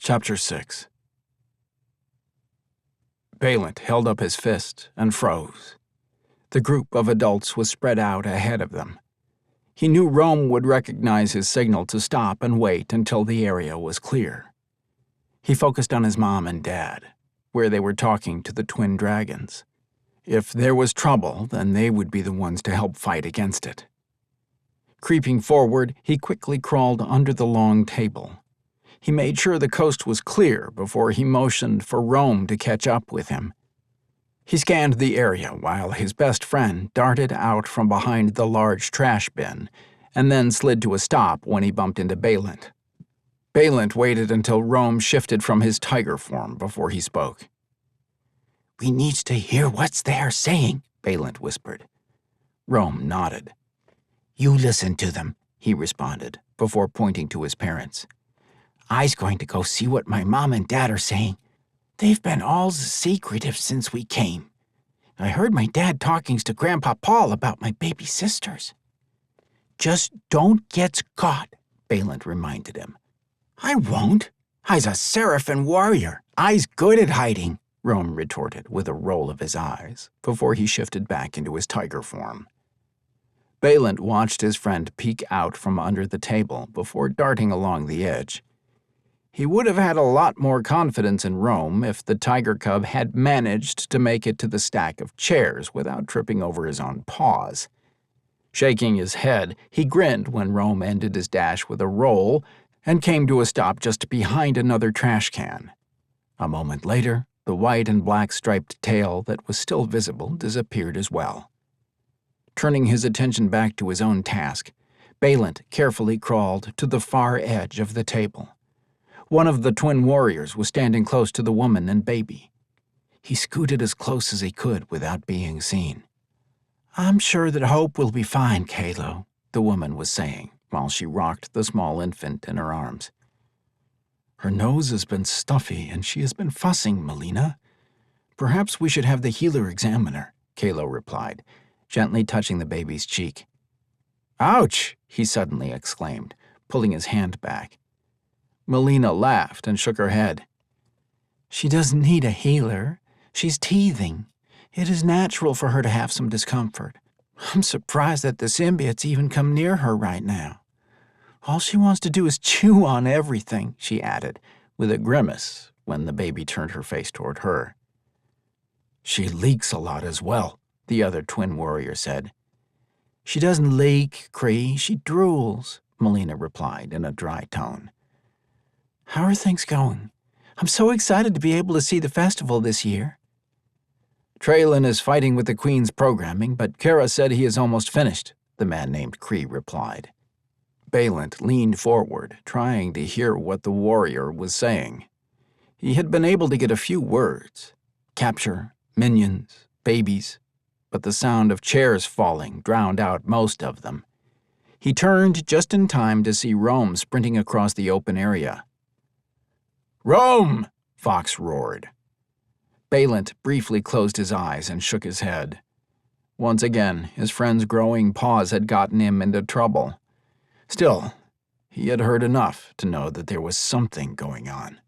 Chapter 6. Balent held up his fist and froze. The group of adults was spread out ahead of them. He knew Rome would recognize his signal to stop and wait until the area was clear. He focused on his mom and dad, where they were talking to the twin dragons. If there was trouble, then they would be the ones to help fight against it. Creeping forward, he quickly crawled under the long table. He made sure the coast was clear before he motioned for Rome to catch up with him. He scanned the area while his best friend darted out from behind the large trash bin and then slid to a stop when he bumped into Balent. Balent waited until Rome shifted from his tiger form before he spoke. "We need to hear what's they're saying," Balent whispered. Rome nodded. "You listen to them," he responded, before pointing to his parents. "I's going to go see what my mom and dad are saying. They've been all secretive since we came. I heard my dad talkings to Grandpa Paul about my baby sisters." "Just don't get caught," Balent reminded him. "I won't. I's a Seraphim warrior. I's good at hiding," Rome retorted with a roll of his eyes before he shifted back into his tiger form. Balent watched his friend peek out from under the table before darting along the edge. He would have had a lot more confidence in Rome if the tiger cub had managed to make it to the stack of chairs without tripping over his own paws. Shaking his head, he grinned when Rome ended his dash with a roll and came to a stop just behind another trash can. A moment later, the white and black striped tail that was still visible disappeared as well. Turning his attention back to his own task, Balent carefully crawled to the far edge of the table. One of the twin warriors was standing close to the woman and baby. He scooted as close as he could without being seen. "I'm sure that Hope will be fine, Kalo," the woman was saying while she rocked the small infant in her arms. "Her nose has been stuffy and she has been fussing, Melina. Perhaps we should have the healer examine her," Kalo replied, gently touching the baby's cheek. "Ouch!" he suddenly exclaimed, pulling his hand back. Melina laughed and shook her head. "She doesn't need a healer. She's teething. It is natural for her to have some discomfort. I'm surprised that the symbiotes even come near her right now. All she wants to do is chew on everything," she added, with a grimace when the baby turned her face toward her. "She leaks a lot as well," the other twin warrior said. "She doesn't leak, Cree. She drools," Melina replied in a dry tone. "How are things going? I'm so excited to be able to see the festival this year." "Traylon is fighting with the Queen's programming, but Kara said he is almost finished," the man named Cree replied. Balent leaned forward, trying to hear what the warrior was saying. He had been able to get a few words: capture, minions, babies, but the sound of chairs falling drowned out most of them. He turned just in time to see Rome sprinting across the open area. "Rome!" Fox roared. Balent briefly closed his eyes and shook his head. Once again, his friend's growing paws had gotten him into trouble. Still, he had heard enough to know that there was something going on.